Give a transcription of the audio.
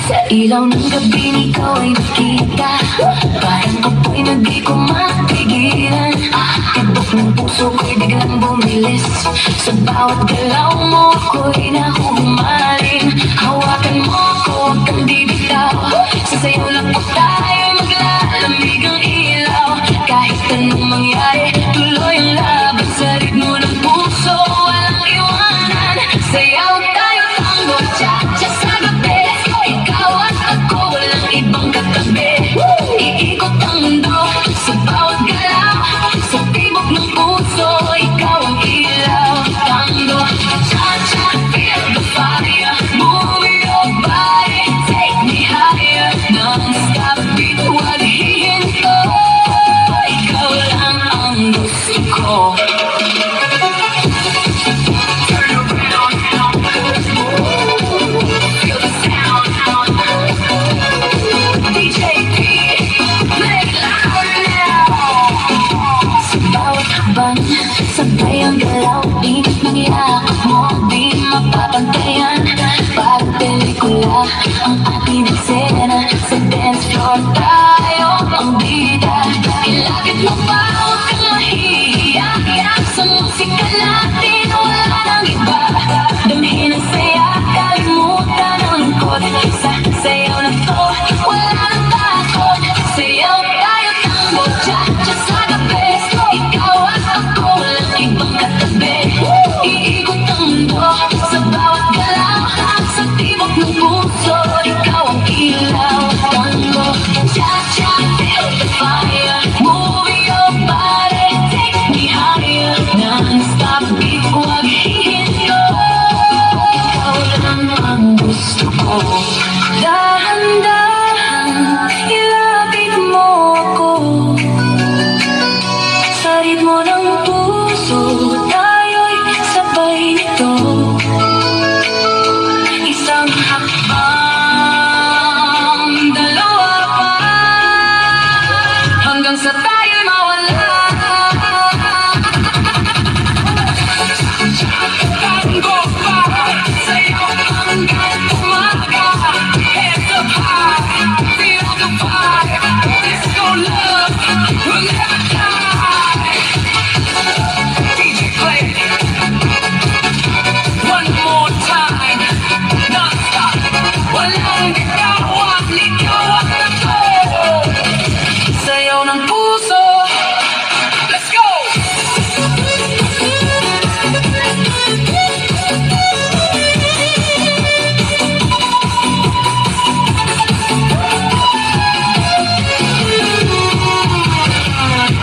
Sa ilaw ng gabi ikaw ay nakita, parang apoy na di ko mapigilan. Tibok ng puso ko'y biglang bumilis, sa bawat galaw mo ako'y nahuhumaling. Hawakan mo ako, huwag kang bibitaw, sa sayo lang po tayo maglalamig ang ilaw. Kahit anong mangyari, tuloy ang laban sa ritmo ng puso, walang iwanan. Sayaw tayo, tango, cha-cha sa gabi, ikaw at ako, walang ibang katabi. Iikot ang mundo sa bawat galaw, sa tibok ng puso, ikaw ang ilaw. Tango, cha-cha, feel the fire, move your body, take me higher. Non-stop beat, huwag hihinto, ikaw lang ang gusto ko. Sabay ang galaw, init ng yakap mo, di mapapantayan. Parang pelikula ang ating eksena, sa dance floor tayo ang bida. Ilapit mo pa, huwag kang mahihiya, sa musika natin wala nang iba. Damhin ang saya, kalimutan ang lungkot, sa sayaw na to wala nang takot. Sayaw tayo, tango, cha-cha sa gabi, ikaw at ako, walang ibang katabi. Iikot ang mundo sa bawat galaw, sa tibok ng puso, ikaw ang ilaw. Tango, cha-cha, feel the fire, move your body, take me higher. Non-stop beat, huwag hihinto, ikaw lang ang gusto ko. Dahan-dahan, ilapit mo ako, sa ritmo ng puso, tayo'y sabay nito. Isang hakbang, dalawa pa, hanggang sa tayo'y mawala. Tango pa, sayaw hanggang umaga. Hands up high, feel the fire. Disco love will never die. DJ play one more time, non-stop, walang